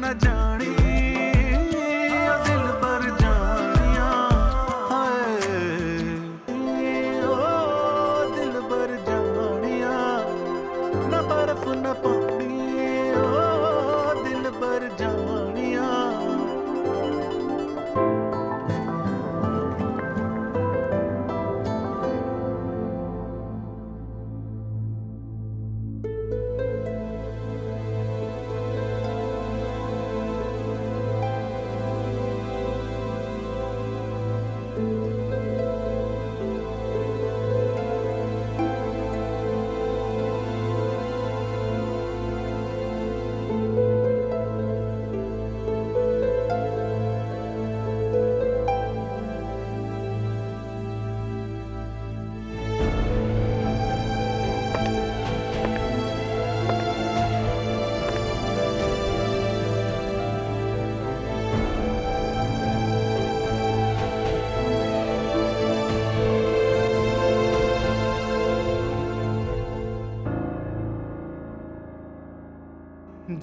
न जानी ओ दिल भर जानिया हाय ओ दिल भर जानिया न बर्फ न पानी ओ दिल भर जानिया।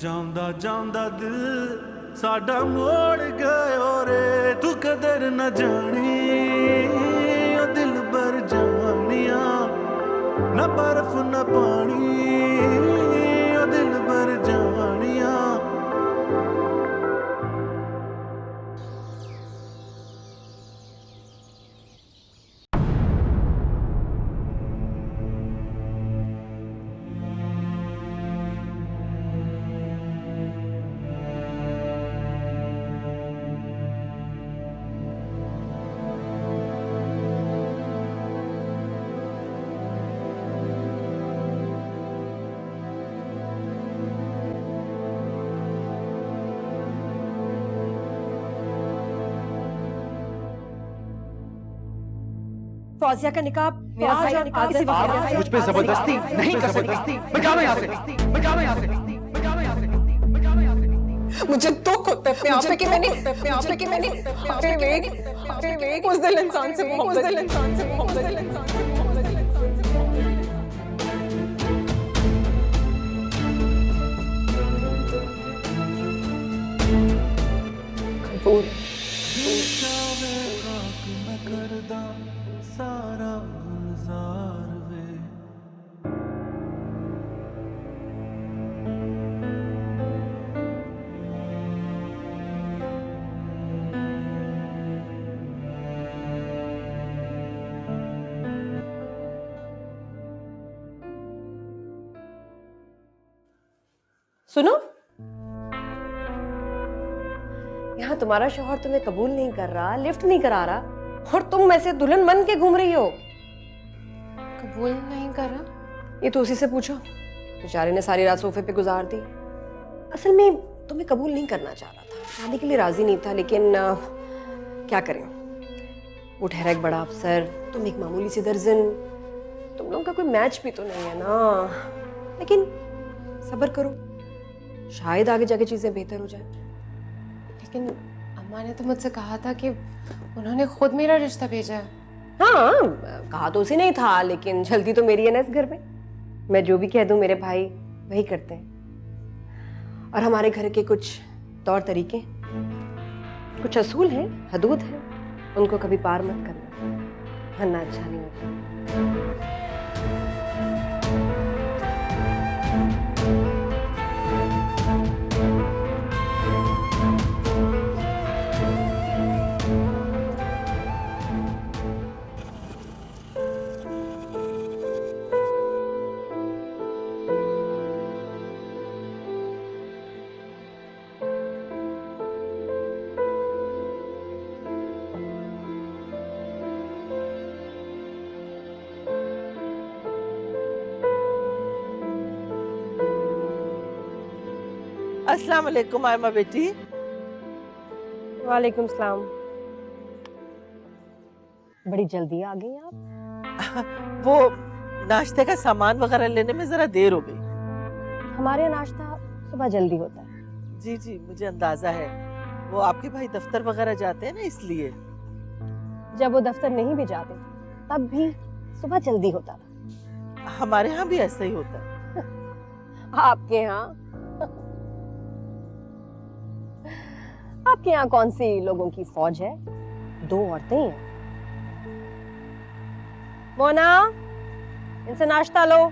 जांदा जांदा दिल साडा मोड़ गयो रे तू कदर न जानी ओ दिल भर जानिया न बर्फ न पानी ओ दिल भर जानिया। फौजिया का निकाह मेरा भाई का निकाह से आप मुझ पे जबरदस्ती नहीं कर सकती। मैं जा रहा हूं यहाँ से, मैं जा रहा हूं यहाँ से, मैं जा रहा हूं यहाँ से, मैं जा रहा हूं यहाँ से। मुझे दुख होता है पे कि मैंने उस दिल इंसान से कबूल सारा गुलजार वे सुनो, यहाँ तुम्हारा शौहर तुम्हें कबूल नहीं कर रहा, लिफ्ट नहीं करा रहा और तुम ऐसे दुल्हन बन के घूम रही हो। कबूल नहीं कर रहा? ये तो उसी से पूछो, बेचारे ने सारी रात सोफे पे गुजार दी। असल में तुम्हें कबूल नहीं करना चाह रहा था, शादी के लिए राजी नहीं था, लेकिन क्या करें, वो ठहरा एक बड़ा अफसर, तुम एक मामूली सी दर्जन, तुम लोगों का कोई मैच भी तो नहीं है ना। लेकिन सब्र करो, शायद आगे जाके चीजें बेहतर हो जाए। लेकिन अम्मा ने तो मुझसे कहा था कि उन्होंने खुद मेरा रिश्ता भेजा है। हाँ, कहा तो उसी नहीं था, लेकिन जल्दी तो मेरी है ना इस घर में। मैं जो भी कह दूं मेरे भाई वही करते हैं। और हमारे घर के कुछ तौर तरीके, कुछ असूल हैं, हदूद हैं, उनको कभी पार मत करना, वरना अच्छा नहीं होता। अस्सलाम वालेकुम आयमा बेटी। वालेकुम सलाम। बड़ी जल्दी आ गई आप। वो नाश्ते का सामान वगैरह लेने में जरा देर हो गई। हमारे यहाँ नाश्ता सुबह जल्दी होता है। जी जी मुझे अंदाजा है, वो आपके भाई दफ्तर वगैरह जाते हैं ना, इसलिए। जब वो दफ्तर नहीं भी जाते तब भी सुबह जल्दी होता था। हमारे यहाँ भी ऐसा ही होता है। आपके यहाँ आपके यहाँ कौन सी लोगों की फौज है? 2 औरतें हैं। मोना, इनसे नाश्ता लो।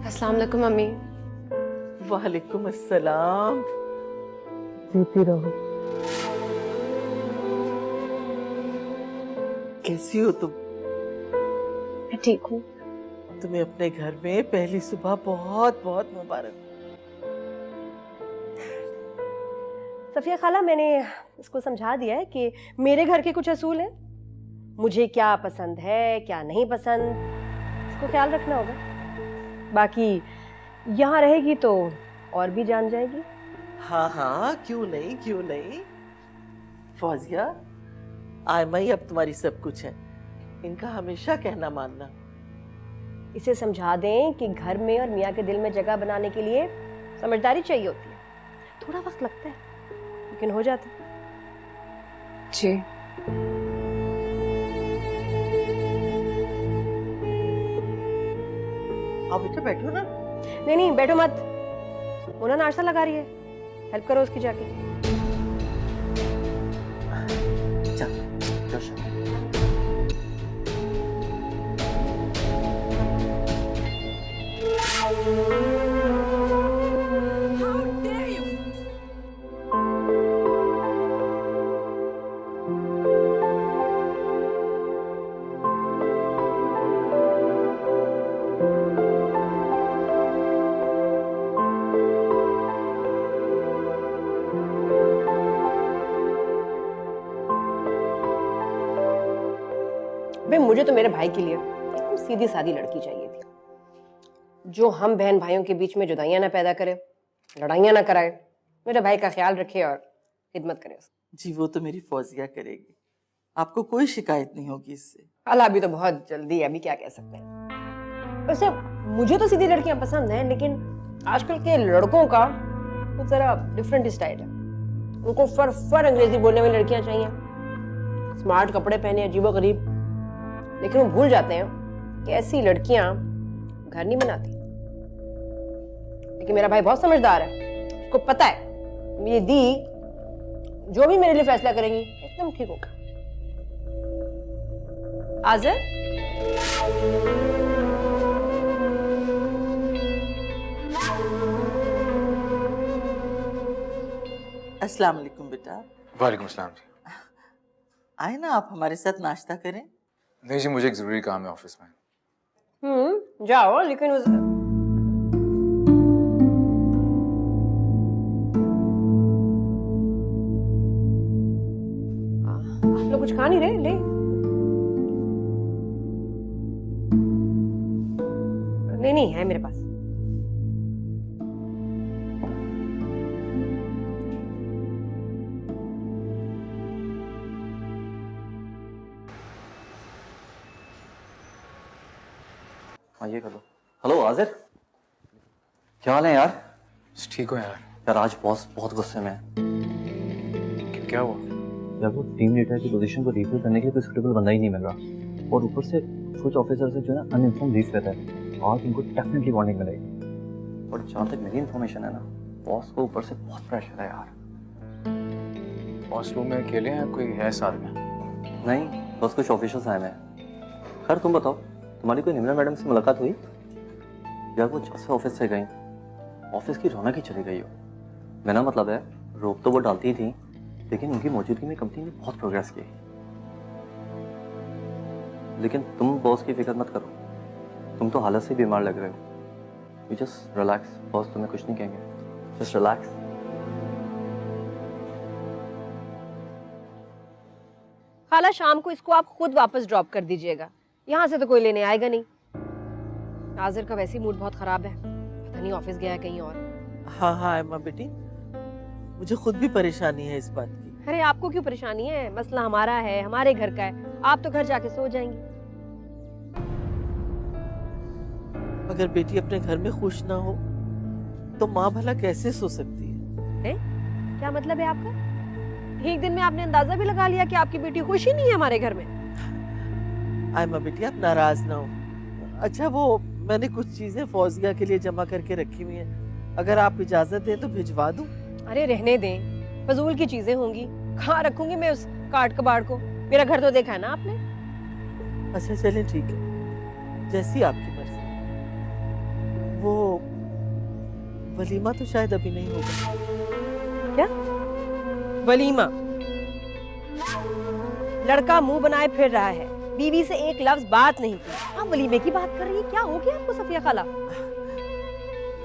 अस्सलाम वालेकुम मम्मी। वालेकुम अस्सलाम। जीती रहो। कैसी हो तुम? मैं ठीक हूँ। तुम्हें अपने घर में पहली सुबह बहुत बहुत मुबारक। सफिया खाला, मैंने इसको समझा दिया है कि मेरे घर के कुछ असूल हैं। मुझे क्या पसंद है, क्या नहीं पसंद, इसको ख्याल रखना होगा। बाकी यहाँ रहेगी तो और भी जान जाएगी। हाँ हाँ, क्यों नहीं क्यों नहीं। फौजिया, आयमा ही अब तुम्हारी सब कुछ है, इनका हमेशा कहना मानना। इसे समझा दें कि घर में और मियाँ के दिल में जगह बनाने के लिए समझदारी चाहिए होती है। थोड़ा वक्त लगता है लेकिन हो जाता है। जी। आओ बेटा बैठो ना। नहीं नहीं, बैठो मत। मोना नाश्ता लगा रही है, हेल्प करो उसकी जाके। चल जोश। भाई मुझे तो मेरे भाई के लिए एकदम सीधी सादी लड़की चाहिए थी, जो हम बहन भाइयों के बीच में जुदाइयां ना पैदा करे, लड़ाइयां ना कराए, मेरे भाई का ख्याल रखे और खिदमत करे। जी वो तो मेरी फौजिया करेगी, आपको कोई शिकायत नहीं होगी इससे। अल्लाह, अभी तो बहुत जल्दी है, अभी क्या कह सकते हैं। वैसे मुझे तो सीधी लड़कियां पसंद हैं, लेकिन आजकल के लड़कों का कुछ जरा डिफरेंट स्टाइल है। उनको फर अंग्रेजी बोलने वाली लड़कियां चाहिए, स्मार्ट कपड़े पहने, अजीबोगरीब, लेकिन वो भूल जाते हैं कि ऐसी लड़कियां घर नहीं बनाती। लेकिन मेरा भाई बहुत समझदार है, उसको पता है मेरी दी जो भी मेरे लिए फैसला करेंगी एकदम ठीक होगा। आज़र, अस्सलाम वालेकुम बेटा। वालेकुम अस्सलाम जी। आए ना आप हमारे साथ नाश्ता करें। नहीं जी, मुझे एक ज़रूरी काम है ऑफिस में। जाओ, लेकिन आप लोग कुछ खा नहीं रहे? ले नहीं है मेरे पास। हाँ ये कर लो। हेलो आज़िर, क्या हाल है यार? ठीक हो यार? यार आज बॉस बहुत गुस्से में है। क्या हुआ? यार वो टीम लीडर की पोजीशन को रिफिल करने के लिए कोई सूटेबल बंदा ही नहीं मिल रहा, और ऊपर से कुछ ऑफिसर से जो है ना अनइन्फॉर्म लीव रहता है। आज उनको डेफिनेटली वार्निंग मिलेगी। और जहाँ तक मेरी इन्फॉर्मेशन है ना, बॉस को ऊपर से बहुत प्रेशर है यार। बॉस रूम में अकेले हैं, कोई है साथ में? नहीं, बस कुछ ऑफिसर्स आए हैं। खैर तुम बताओ, तुम्हारी कोई निम्रा मैडम से मुलाकात हुई? यार वो जब से ऑफिस से गई, ऑफिस की रौनक ही चली गई हो। मेरा मतलब है, रोक तो वो डालती ही थी, लेकिन उनकी मौजूदगी में कंपनी ने बहुत प्रोग्रेस की। लेकिन तुम बॉस की फिक्र मत करो, तुम तो हालत से बीमार लग रहे हो। यू जस्ट रिलैक्स, बॉस तुम्हें कुछ नहीं कहेंगे, जस्ट रिलैक्स। खाला शाम को इसको आप खुद वापस ड्रॉप कर दीजिएगा, यहाँ से तो कोई लेने आएगा नहीं। नाजिर का वैसे ही मूड बहुत खराब है, पता नहीं ऑफिस गया है कहीं और। हाँ हाँ अम्मा बेटी, मुझे खुद भी परेशानी है इस बात की। अरे आपको क्यों परेशानी है, मसला हमारा है, हमारे घर का है, आप तो घर जाके सो जाएंगी। अगर बेटी अपने घर में खुश ना हो तो माँ भला कैसे सो सकती है? क्या मतलब है आपका? एक दिन में आपने अंदाजा भी लगा लिया कि आपकी बेटी खुश ही नहीं है हमारे घर में। आयमा बेटी आप नाराज ना हो। अच्छा वो मैंने कुछ चीजें फौजिया के लिए जमा करके रखी हुई हैं, अगर आप इजाजत दें तो भिजवा दूं। अरे रहने दें, फजूल की चीजें होंगी, कहाँ रखूंगी मैं उस काट कबाड़ को, मेरा घर तो देखा है ना आपने। अच्छा चलें ठीक है, जैसी आपकी मर्जी। वो वलीमा तो शायद अभी नहीं होगा। क्या वलीमा? लड़का मुंह बनाए फिर रहा है, बीवी से एक लफ्ज बात नहीं की, आप वलीमे की बात कर रही है। क्या हो गया आपको सफिया खाला?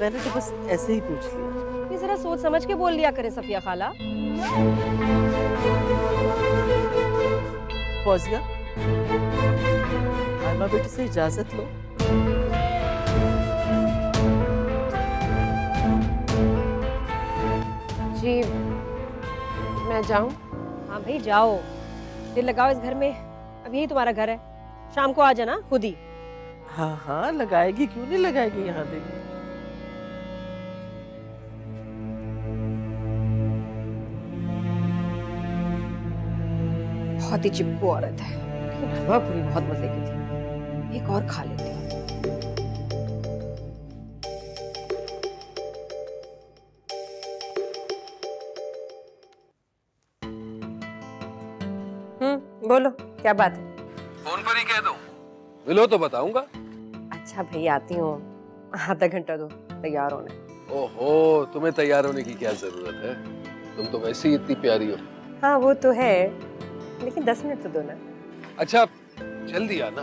मैंने तो बस ऐसे ही पूछ लिया। ये जरा सोच समझ के बोल लिया करें सफिया खाला। फौजिया आयमा बेटी से इजाजत लो। जी मैं जाऊं? हाँ भाई जाओ, दिल लगाओ इस घर में, अब यही तुम्हारा घर है, शाम को आ जाना खुद ही। हाँ हाँ लगाएगी, क्यों नहीं लगाएगी, यहाँ देखो। बहुत ही चिपकू औरत है, लेकिन हलवा पूरी बहुत मजे की थी, एक और खा लेती हूँ। बोलो क्या बात है? फोन पर ही कह दो, मिलो तो बताऊंगा। अच्छा भाई आती हूँ, आधा घंटा दो तैयार होने। ओहो, तुम्हें तैयार होने की क्या जरूरत है, तुम तो वैसे ही इतनी प्यारी हो। हाँ वो तो है, लेकिन 10 मिनट तो दो ना। अच्छा जल्दी आना।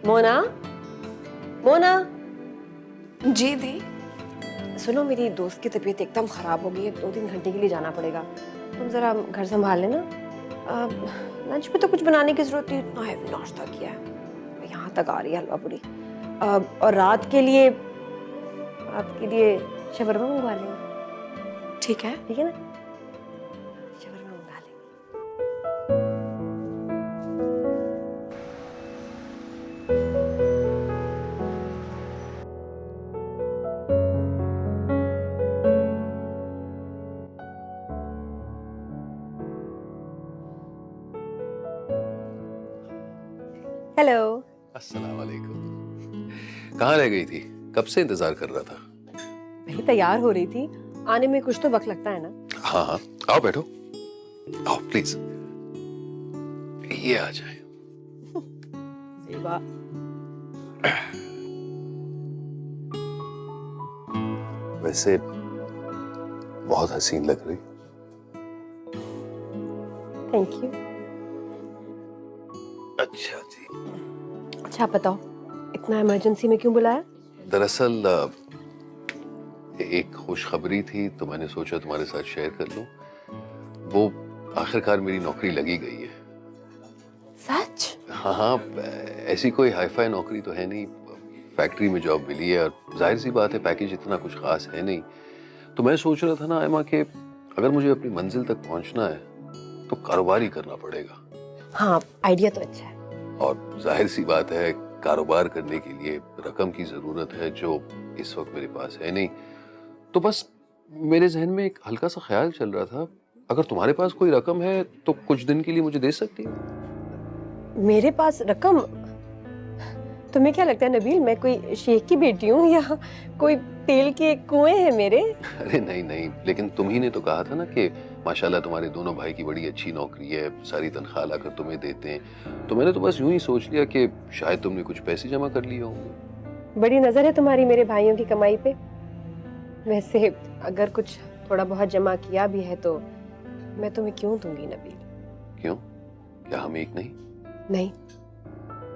मोना, मोना जी दी। सुनो, मेरी दोस्त की तबीयत एकदम खराब हो गई है, 2-3 घंटे के लिए जाना पड़ेगा, तुम जरा घर संभाल लेना। लंच में तो कुछ बनाने की जरूरत नहीं, इतना हैवी नाश्ता किया है, यहाँ तक आ रही है हलवा पूरी। और रात के लिए शवरमा मंगवा लेंगे। ठीक है ठीक है ना, शवरमा मंगा लेंगे। हेलो। अस्सलाम वालेकुम। कहाँ रह गई थी, कब से इंतजार कर रहा था। वही तैयार हो रही थी, आने में कुछ तो वक्त लगता है ना। हाँ हाँ आओ बैठो, आओ प्लीज, ये आ जाए। ज़ेबा। वैसे बहुत हसीन लग रही। Thank you. अच्छा जी। अच्छा आप बताओ, इतना इमरजेंसी में क्यों बुलाया? दरअसल एक खुशखबरी थी तो मैंने सोचा तुम्हारे साथ शेयर कर लूं। वो आखिरकार मेरी नौकरी लगी गई है। सच? हाँ हाँ, ऐसी कोई हाईफाई नौकरी तो है नहीं, फैक्ट्री में जॉब मिली है और जाहिर सी बात है पैकेज इतना कुछ खास है नहीं। तो मैं सोच रहा था ना एमा कि अगर मुझे अपनी मंजिल तक पहुंचना है तो कारोबार ही करना पड़ेगा। हाँ आइडिया तो अच्छा है। और जाहिर सी बात है कारोबार करने के लिए रकम की जरूरत है जो इस वक्त मेरे पास है नहीं। तो बस मेरे जहन में एक हल्का सा ख्याल चल रहा था, अगर तुम्हारे पास कोई रकम है तो कुछ दिन के लिए मुझे दे सकती हो। मेरे पास रकम? तुम्हें क्या लगता है नबील, मैं कोई शेख की बेटी हूँ या कोई तेल के कुएं हैं मेरे? अरे नहीं नहीं, लेकिन तुम ही ने तो कहा था ना कि माशाल्लाह तुम्हारे दोनों भाई की बड़ी अच्छी नौकरी है, सारी तनख्वाह लाकर तुम्हें देते हैं। तो मैंने तो बस यूं ही सोच लिया कि शायद तुमने कुछ पैसे जमा कर लिए होंगे। बड़ी नजर है तुम्हारी मेरे भाइयों की कमाई पे। वैसे अगर कुछ थोड़ा बहुत जमा किया भी है तो मैं तुम्हें क्यों दूंगी नबील? क्यों? क्या हम एक नहीं? नहीं,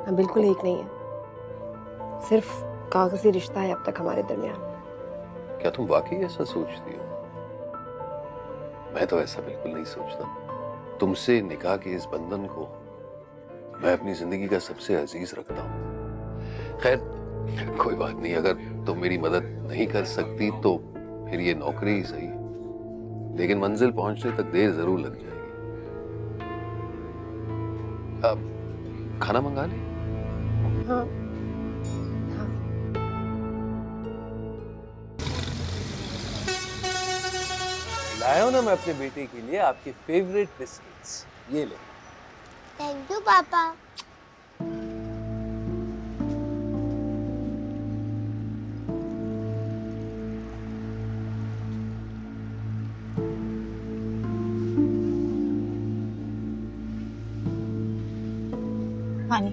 हम बिल्कुल एक नहीं है। सिर्फ कागजी रिश्ता है अब तक हमारे दरमियान। क्या तुम वाकई ऐसा सोचती हो? मैं तो ऐसा बिल्कुल नहीं सोचता। तुमसे निकाह के इस बंधन को मैं अपनी जिंदगी का सबसे अजीज रखता हूँ। खैर कोई बात नहीं, अगर तुम मेरी मदद नहीं कर सकती तो फिर ये नौकरी ही सही, लेकिन मंजिल पहुंचने तक देर जरूर लग जाएगी। अब खाना मंगा ले। हाँ। लाया हूं ना मैं अपने बेटे के लिए आपके फेवरेट बिस्किट्स, ये ले। थैंक यू पापा। पानी।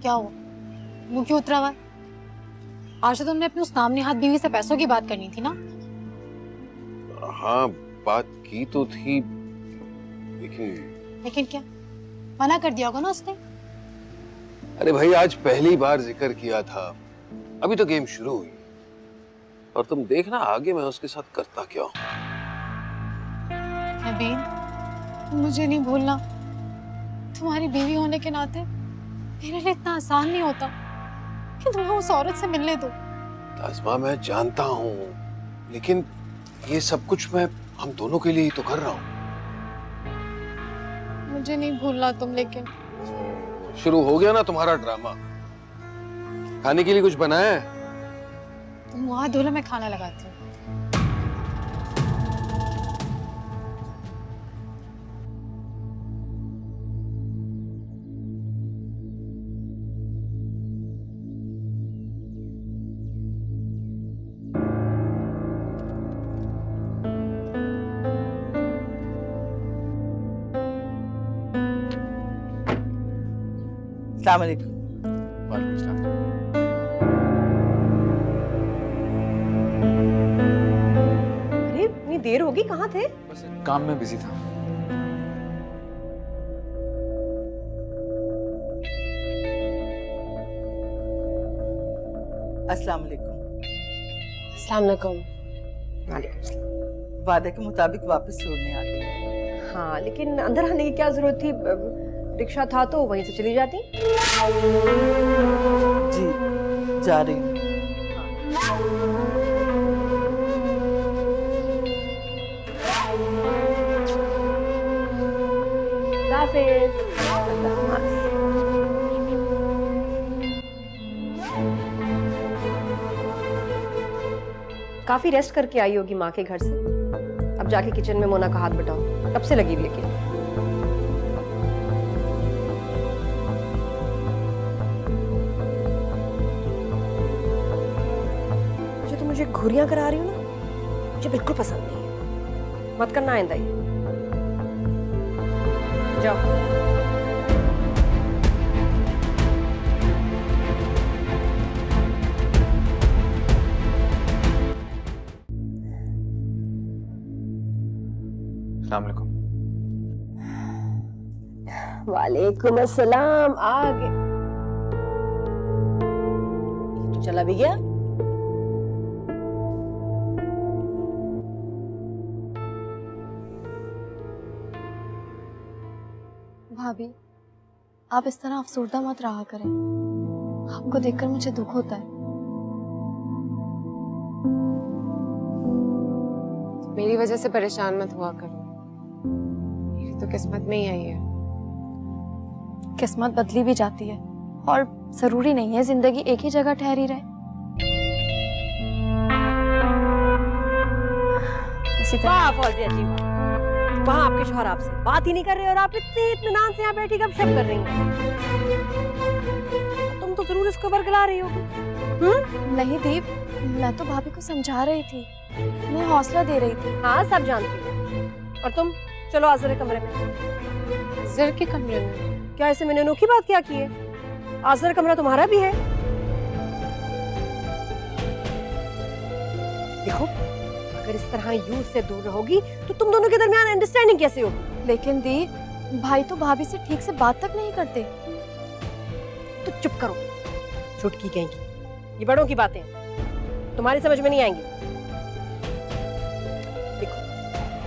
क्या हुआ? मुंह क्यों उतरा हुआ? आज तो तुमने अपनी उस नामनिहाद बीवी से पैसों की बात करनी थी ना? हाँ बात की तो थी, लेकिन क्या मना कर दिया होगा ना उसने? अरे भाई आज पहली बार जिक्र किया था, अभी तो गेम शुरू हुई और तुम देखना आगे मैं उसके साथ करता क्या हूं। नबील, मुझे नहीं भूलना, तुम्हारी बीवी होने के नाते मेरे लिए इतना आसान नहीं होता कि तुम्हें उस औरत से मिलने दो। ताज़मा मैं जानता हूँ, लेकिन ये सब कुछ मैं हम दोनों के लिए ही तो कर रहा हूँ। मुझे नहीं भूलना तुम, लेकिन शुरू हो गया ना तुम्हारा ड्रामा। खाने के लिए कुछ बनाया है? तुम वहां धो लो, मैं खाना लगाती हूँ। अस्सलाम वालेकुम। वालेकुम सलाम। अरे इतनी देर होगी, कहाँ थे? बस काम में बिजी था। अस्सलाम वालेकुम। अस्सलाम वालेकुम। वालेकुम सलाम। वादे के मुताबिक वापस छोड़ने आ गई। हाँ, लेकिन अंदर आने की क्या जरूरत थी? रिक्शा था तो वहीं से चली जाती। जी जा रही हूँ। काफी रेस्ट करके आई होगी माँ के घर से। अब जाके किचन में मोना का हाथ बटाओ, कब से लगी हुई लेकिन। मुझे तो मुझे घुरियां करा रही हो ना, मुझे बिल्कुल पसंद नहीं है। मत करना आइंदा ये। जाओ। अस्सलाम वालेकुम। वालेकुम अस्सलाम। आ गए। ये तो चला भी गया। भाभी, आप इस तरह अफसरदा मत रहा करें। आपको देखकर मुझे दुख होता है। मेरी वजह से परेशान मत हुआ करो, मेरी तो किस्मत में ही आई है। किस्मत बदली भी जाती है और जरूरी नहीं है जिंदगी एक ही जगह ठहरी रहे। इसी वाह तरह फौजिया जी, वहाँ आपके शौहर आपसे बात ही नहीं कर रहे और आप इतने इत्मीनान से यहाँ बैठी गपशप कर रही हैं। तुम तो जरूर इसको बरगला रही होगी। नहीं दीप, मैं तो भाभी को समझा रही थी, मैं हौसला दे रही थी। हाँ सब जानती हूँ। और तुम चलो आज़र के कमरे में। जर के कमरे में? क्या ऐसे मैंने अनोखी बात क्या की है? आज़र कमरा तुम्हारा भी है। देखो अगर इस तरह यूं से दूर रहोगी तो तुम दोनों के दरमियान अंडरस्टैंडिंग कैसे होगी? लेकिन दी, भाई तो भाभी से ठीक से बात तक नहीं करते। तो चुप करो, चुटकी कहेंगी। ये बड़ों की बातें हैं, तुम्हारी समझ में नहीं आएंगी। देखो,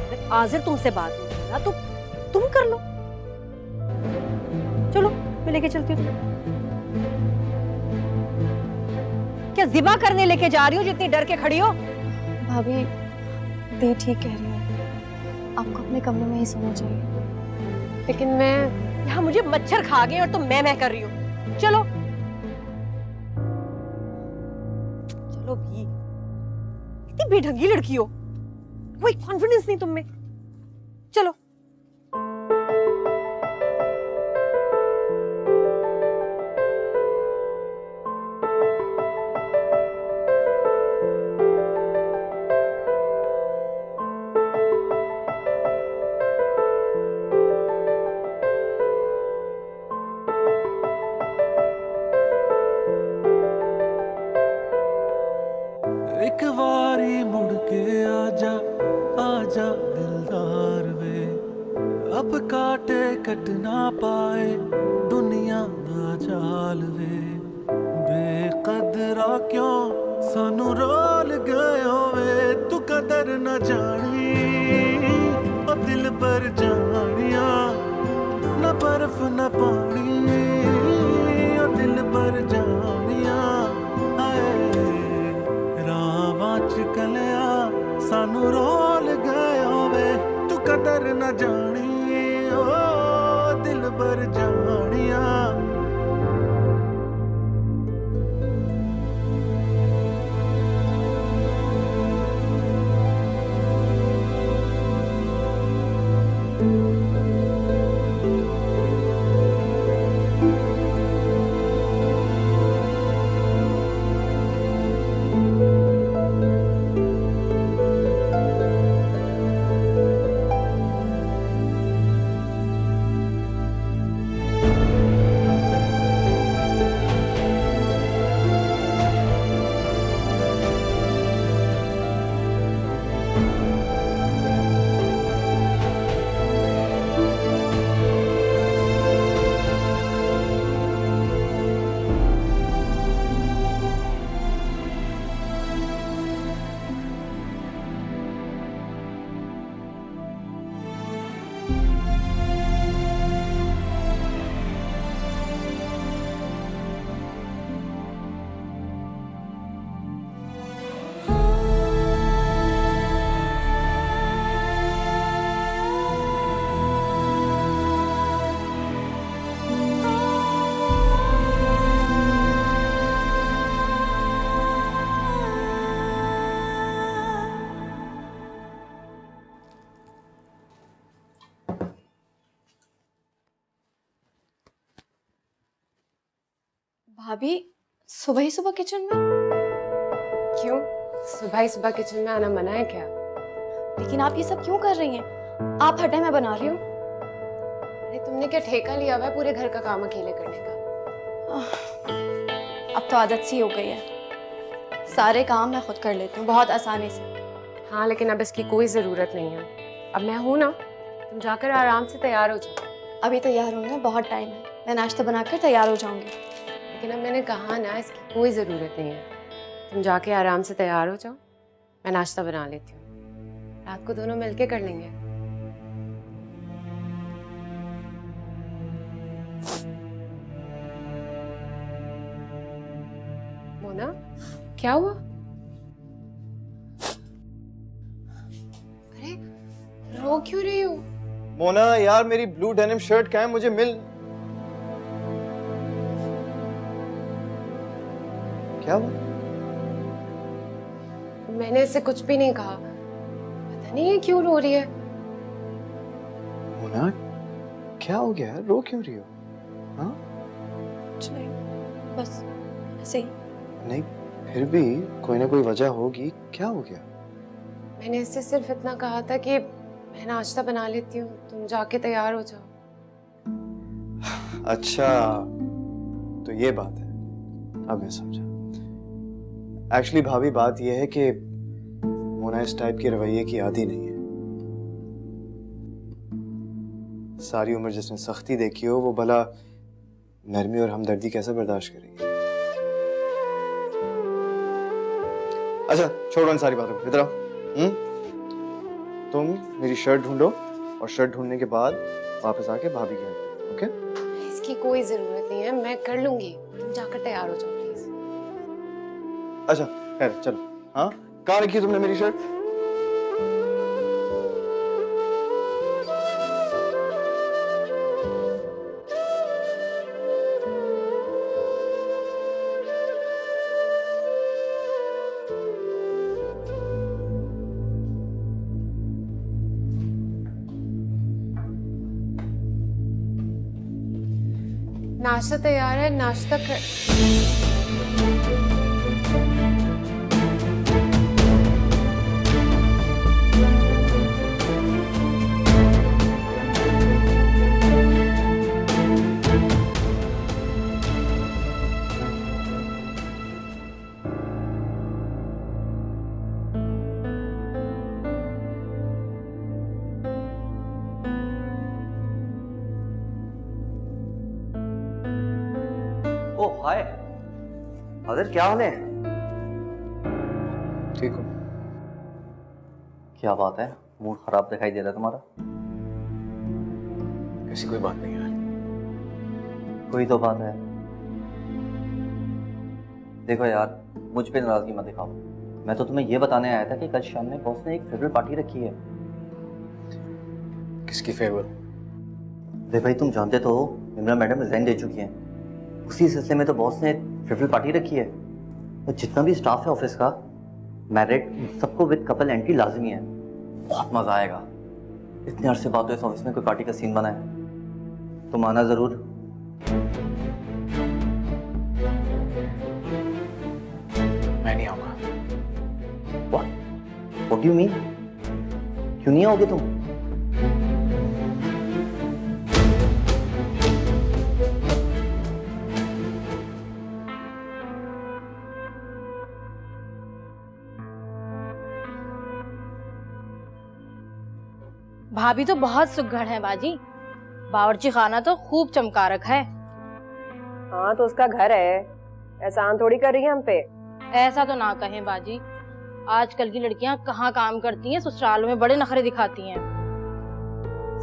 अगर आजिर तुमसे बात नहीं कर रहा तो तुम कर लो। चलो मैं लेके चलती हूँ। क्या जिबा करने लेके जा रही हो जितनी डर के खड़ी हो? भाभी, दी ठीक कह रही है, आपको अपने कमरे में ही सोना चाहिए। लेकिन मैं यहाँ मुझे मच्छर खा गए और तुम मैं कर रही हो। चलो चलो भी, इतनी बेढंगी लड़की हो, कोई कॉन्फिडेंस नहीं तुम में। चलो। एक वारी मुड़ के आजा आजा दिलदार वे, अब काटे कट ना पाए दुनिया दा जाल वे। बेकदरा क्यों सानू रोल गए होवे, तू कदर न जानी ओ दिल पर जानिया, न बर्फ न पानी ओ दिल पर जानिया। कलिया सानू रोल गए होवे, तू कदर न जानी ओ दिल बर जानिया। भाभी, सुबह ही सुबह किचन में? क्यों, सुबह ही सुबह किचन में आना मना है क्या? लेकिन आप ये सब क्यों कर रही हैं? आप हटे, मैं बना रही हूँ। अरे तुमने क्या ठेका लिया हुआ है पूरे घर का काम अकेले करने का? अब तो आदत सी हो गई है, सारे काम मैं खुद कर लेती हूँ बहुत आसानी से। हाँ, लेकिन अब इसकी कोई जरूरत नहीं है। अब मैं हूँ ना, तुम जाकर आराम से तैयार हो जाओ। अभी तैयार होने में बहुत टाइम है, मैं नाश्ता बनाकर तैयार हो जाऊंगी। लेकिन अब मैंने कहा ना, इसकी कोई ज़रूरत नहीं है। तुम जाके आराम से तैयार हो जाओ, मैं नाश्ता बना लेती हूँ। रात को दोनों मिलके कर लेंगे। मोना, क्या हुआ? अरे रो क्यों रही हो? मोना यार, मेरी ब्लू डेनिम शर्ट कहाँ है? मुझे मिल। क्या हुआ? मैंने इससे कुछ भी नहीं कहा, पता नहीं ये क्यों रो रही है। मोना, क्या हो गया? रो क्यों रही हो? हाँ? कुछ नहीं, बस ऐसे ही। नहीं, फिर भी कोई ना कोई वजह होगी। क्या हो गया? मैंने इससे सिर्फ इतना कहा था कि मैं नाश्ता बना लेती हूँ, तुम जाके तैयार हो जाओ। अच्छा, तो ये बात है, अब मैं समझा। एक्चुअली भाभी, बात ये है कि मोना इस टाइप के रवैये की आदी नहीं है। सारी उम्र जिसने सख्ती देखी हो वो भला नरमी और हमदर्दी कैसे बर्दाश्त करेगी। अच्छा छोड़ो इन सारी बातों को, इधर आओ। तुम मेरी शर्ट ढूंढो और शर्ट ढूंढने के बाद वापस आके भाभी के यहाँ, ओके? इसकी कोई जरूरत नहीं है, मैं कर लूंगी। तुम जाकर तैयार हो जाओ प्लीज। अच्छा खैर चलो। हाँ कहाँ रखी तुमने मेरी शर्ट? नाश्ता तैयार है, नाश्ता कर। ओह हाय हाजिर, क्या हाल है? ठीक हो? क्या बात है, मूड खराब दिखाई दे रहा है तुम्हारा। ऐसी कोई बात नहीं है। कोई तो बात है। देखो यार, मुझ पे नाराजगी मत दिखाओ। मैं तो तुम्हें ये बताने आया था कि कल शाम में बॉस ने एक फेयरवेल पार्टी रखी है। किसकी फेयरवेल? देख भाई, तुम जानते तो हो इमरान मैडम रिजाइन दे चुकी हैं। उसी सिलसिले में तो बॉस ने फेयरवेल पार्टी रखी है। तो जितना भी स्टाफ है ऑफिस का, मैरिड, सबको विद कपल एंट्री लाजमी है। बहुत मजा आएगा। इतने अरसे बाद तो इस ऑफिस में कोई पार्टी का सीन बना है। तुम आना जरूर। मैं नहीं आऊंगा। What do you mean? क्यों नहीं आओगे तुम? भाभी तो बहुत सुघड़ है बाजी। बावर्ची खाना तो खूब चमकारक है। हाँ तो उसका घर है, एहसान थोड़ी कर रही है हम पे। ऐसा तो ना कहें बाजी, आजकल की लड़कियां कहाँ काम करती हैं, ससुरालों में बड़े नखरे दिखाती हैं।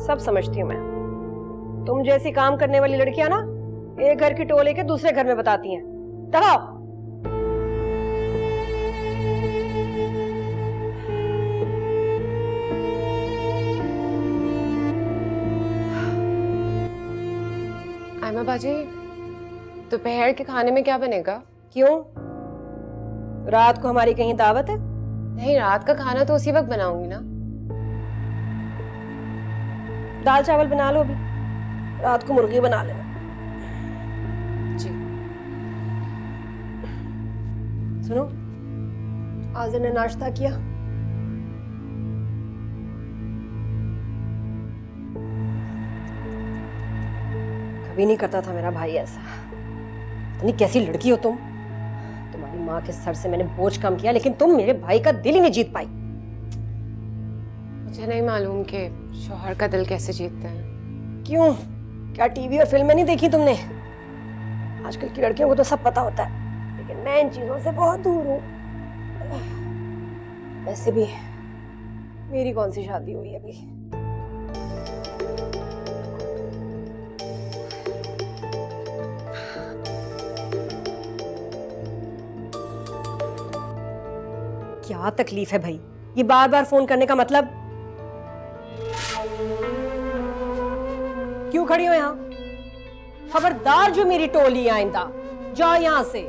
सब समझती हूँ मैं। तुम जैसी काम करने वाली लड़कियां ना एक घर की टोले के दूसरे घर में बताती हैं। दबाओ। आयमा बाजी, दोपहर के खाने में क्या बनेगा? क्यों, रात को हमारी कहीं दावत है? नहीं, रात का खाना तो उसी वक्त बनाऊंगी ना। दाल चावल बना लो, अभी रात को मुर्गी बना लेना। जी। सुनो, आज़िर ने नाश्ता किया? कभी नहीं करता था मेरा भाई ऐसा। इतनी कैसी लड़की हो तुम। तुम्हारी माँ के सर से मैंने बोझ कम किया, लेकिन तुम मेरे भाई का दिल ही नहीं जीत पाई। मुझे नहीं मालूम कि शौहर का दिल कैसे जीतते हैं। क्यों, क्या टीवी और फिल्में नहीं देखी तुमने? आजकल की लड़कियों को तो सब पता होता है, लेकिन मैं इन चीजों से बहुत दूर हूँ। वैसे भी मेरी कौन सी शादी हुई है अभी? क्या तकलीफ है भाई, ये बार बार फोन करने का मतलब? क्यों खड़ी हो यहां? खबरदार जो मेरी टोली आइंदा, जाओ यहां से।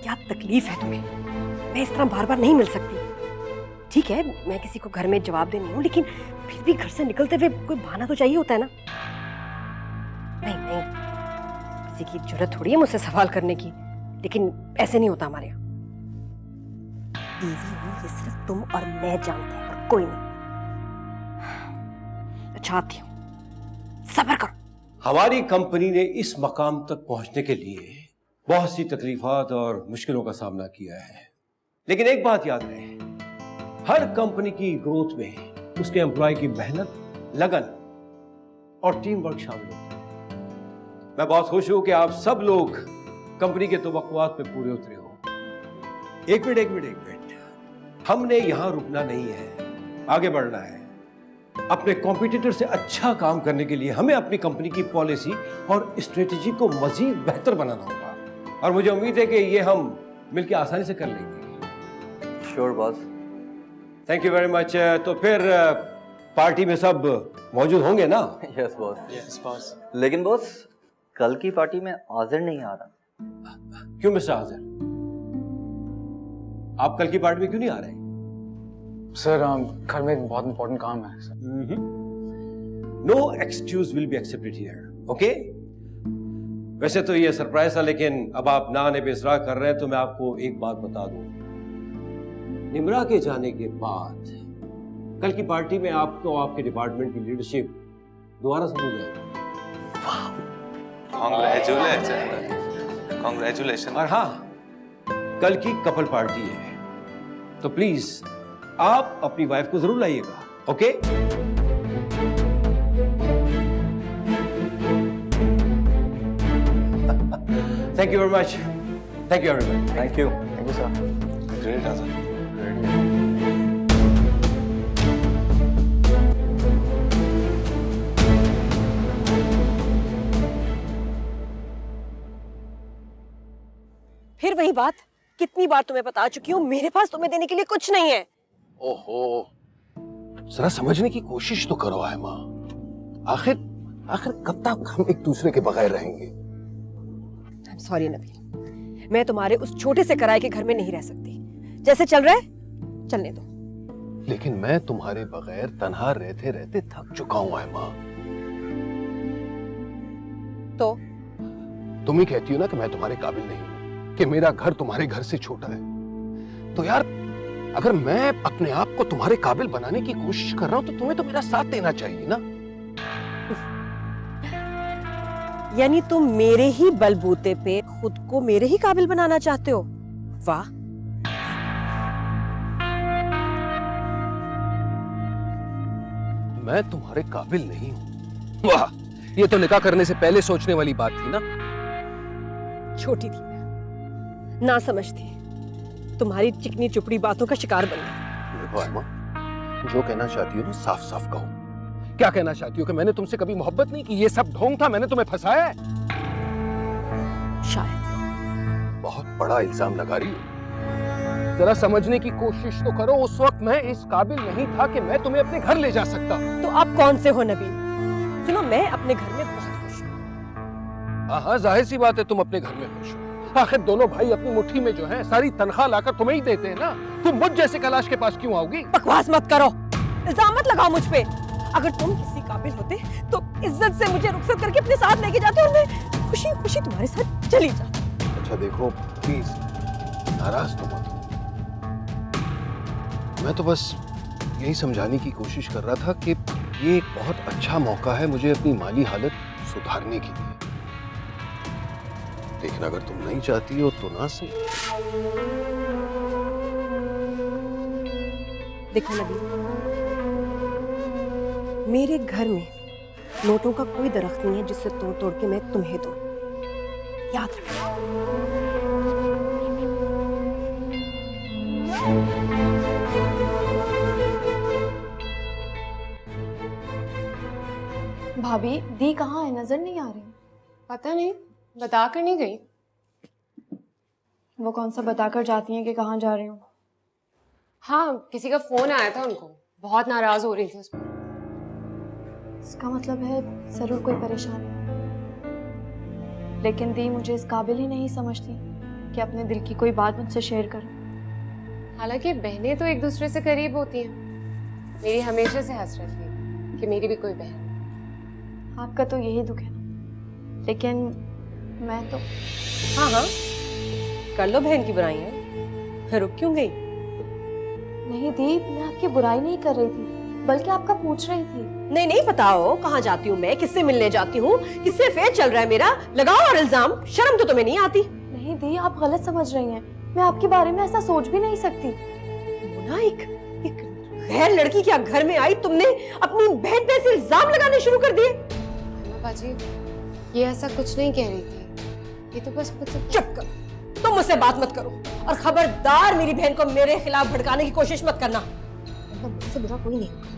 क्या तकलीफ है तुम्हें? मैं इस तरह बार बार नहीं मिल सकती। ठीक है, मैं किसी को घर में जवाब दे नहीं हूं, लेकिन फिर भी घर से निकलते हुए कोई बहाना तो चाहिए होता है ना। नहीं, किसी की जरूरत थोड़ी है मुझसे सवाल करने की, लेकिन ऐसे नहीं होता हमारे यहाँ। बीवी हूँ ये सिर्फ तुम और मैं जानते हैं, और कोई नहीं। अच्छा आती हूँ, सब्र करो। हमारी कंपनी ने इस मकाम तक पहुंचने के लिए बहुत सी तकलीफात और मुश्किलों का सामना किया है, लेकिन एक बात याद रहे, हर कंपनी की ग्रोथ में उसके एम्प्लॉय की मेहनत, लगन और टीम वर्क शामिल होता है। मैं बहुत खुश हूं कि आप सब लोग कंपनी के तवक्कुआत पे पूरे उतरे हो। एक मिनट, हमने यहां रुकना नहीं है, आगे बढ़ना है। अपने कॉम्पिटिटर से अच्छा काम करने के लिए हमें अपनी कंपनी की पॉलिसी और स्ट्रेटेजी को मजीद बेहतर बनाना होगा, और मुझे उम्मीद है कि ये हम मिलकर आसानी से कर लेंगे। Sure boss. Thank you very much. तो फिर पार्टी में सब मौजूद होंगे ना? Yes boss. Yes boss. लेकिन बॉस, कल की पार्टी में आज़िर नहीं आ रहा। क्यों मिस्टर आज़िर, आप कल की पार्टी में क्यों नहीं आ रहे? सर घर में एक बहुत इंपॉर्टेंट काम है sir. No excuse will be accepted here, okay? वैसे तो ये सरप्राइज था, लेकिन अब आप ना आने पे इसरार कर रहे हैं तो मैं आपको एक बात बता दूं। निम्रा के जाने के बाद कल की पार्टी में आपको आपके डिपार्टमेंट की लीडरशिप दोबारा से मिल जाएगी। कांग्रेचुलेशन। और हाँ, कल की कपल पार्टी है, तो प्लीज आप अपनी वाइफ को जरूर लाइएगा, okay? Thank you very much. Thank you everyone. Thank you sir. Great आज़िर। फिर वही बात, कितनी बार तुम्हें बता चुकी हूँ, मेरे पास तुम्हें देने के लिए कुछ नहीं है। ओहो, जरा समझने की कोशिश तो करो आयमा। आखिर कब तक हम एक दूसरे के बगैर रहेंगे? सॉरी नबील, मैं तुम्हारे उस छोटे से किराए के घर में नहीं रह सकती। जैसे चल रहा है चलने दो। लेकिन मैं तुम्हारे बगैर तन्हा रहते रहते थक चुका हूं आयमा। तो तुम ही कहती हो ना कि मैं तुम्हारे काबिल नहीं हूं, कि मेरा घर तुम्हारे घर से छोटा है। तो यार, अगर मैं अपने आप को तुम्हारे काबिल बनाने की कोशिश कर रहा हूं तो तुम्हें तो मेरा साथ देना चाहिए ना। यानी तुम मेरे ही बलबूते पे खुद को मेरे ही काबिल बनाना चाहते हो? वाह। मैं तुम्हारे काबिल नहीं हूं। वाह, ये तो निकाह करने से पहले सोचने वाली बात थी ना। छोटी थी मैं, ना समझती, तुम्हारी चिकनी चुपड़ी बातों का शिकार बन गई। देखो आयमा, जो कहना चाहती हो ना साफ साफ कहो। क्या कहना चाहती हो कि मैंने तुमसे कभी मोहब्बत नहीं की? ये सब ढोंग था, मैंने तुम्हें फंसाया है? शायद। बहुत बड़ा इल्जाम लगा रही हो। जरा समझने की कोशिश तो करो। उस वक्त मैं इस काबिल नहीं था कि मैं तुम्हें अपने घर ले जा सकता। तो आप कौन से हो नबील? सुनो, मैं अपने घर में बहुत खुश हूँ। हाँ, जाहिर सी बात है तुम अपने घर में खुश हो। आखिर दोनों भाई अपनी मुट्ठी में जो है सारी तनख्वाह लाकर तुम्हें ही देते हैं ना। तुम मुझ जैसे कलाश के पास क्यों आओगी? बकवास मत करो, इल्जाम मत लगाओ मुझ पे। अगर तुम किसी काबिल होते तो इज्जत से मुझे रुखसत करके अपने साथ लेके जाते और मैं खुशी खुशी तुम्हारे साथ चली जाती। अच्छा देखो, प्लीज नाराज तो मत हो। मैं तो बस यही समझाने की कोशिश कर रहा था कि ये एक बहुत अच्छा मौका है मुझे अपनी माली हालत सुधारने के लिए। लेकिन अगर तुम नहीं चाहती हो तो ना सही। देखो नबील, मेरे घर में नोटों का कोई दरख्त नहीं है जिससे तोड़ तोड़ के मैं तुम्हें दूं। याद रखना। भाभी, दी कहाँ है? नजर नहीं आ रही। पता नहीं, बता कर नहीं गई। वो कौन सा बताकर जाती हैं कि कहाँ जा रही हूँ? हाँ, किसी का फोन आया था उनको, बहुत नाराज हो रही थी उस पर। इसका मतलब है जरूर कोई परेशानी। लेकिन दी मुझे इस काबिल ही नहीं समझती कि अपने दिल की कोई बात मुझसे शेयर करूं। हालांकि बहनें तो एक दूसरे से करीब होती हैं। मेरी हमेशा से हसरत थी कि मेरी भी कोई बहन। आपका तो यही दुख है ना, लेकिन मैं तो। हाँ हाँ, कर लो बहन की बुराइयां। रुक क्यों गई? नहीं दी, मैं आपकी बुराई नहीं कर रही थी। बल्कि आपका पूछ रही थी। नहीं नहीं, बताओ कहाँ जाती हूँ मैं, किससे मिलने जाती हूँ, किससे अफेयर चल रहा है मेरा? लगाओ और इल्जाम, शर्म तो तुम्हें नहीं आती? नहीं दी, आप गलत समझ रही हैं। मैं आपके बारे में ऐसा सोच भी नहीं सकती। मोना, एक गैर लड़की क्या घर में आई, तुमने अपनी बहन पे ऐसे इल्जाम लगाने शुरू कर दिए? बाजी, ये ऐसा कुछ नहीं कह रही थी, ये तो बस मुझसे। चुप कर, तुम मुझसे बात मत करो और खबरदार मेरी बहन को मेरे खिलाफ भड़काने की कोशिश मत करना, मुझसे बुरा कोई नहीं होगा।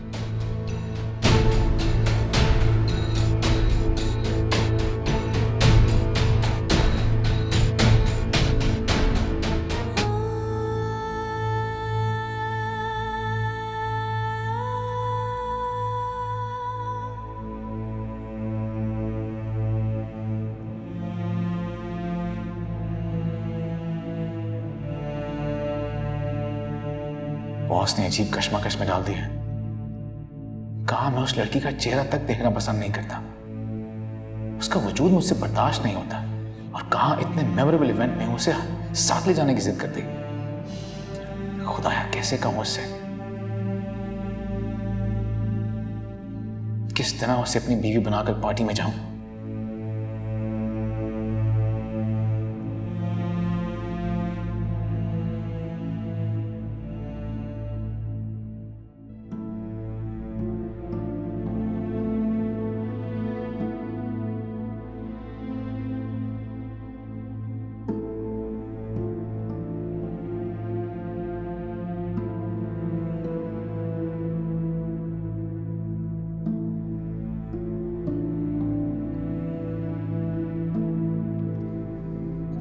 बॉस ने अजीब कश्मकश में डाल दिया। कहा मैं उस लड़की का चेहरा तक देखना पसंद नहीं करता, उसका वजूद मुझसे बर्दाश्त नहीं होता, और कहा इतने मेमोरेबल इवेंट में उसे साथ ले जाने की जिद कर दी। खुदाया कैसे कहूं उससे, किस तरह उसे अपनी बीवी बनाकर पार्टी में जाऊं।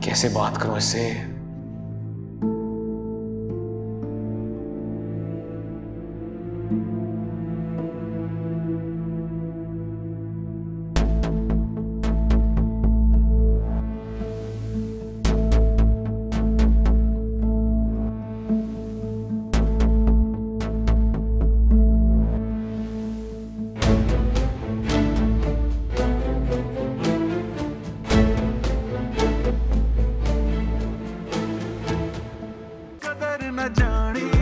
कैसे बात करूं इससे? कदर न जानी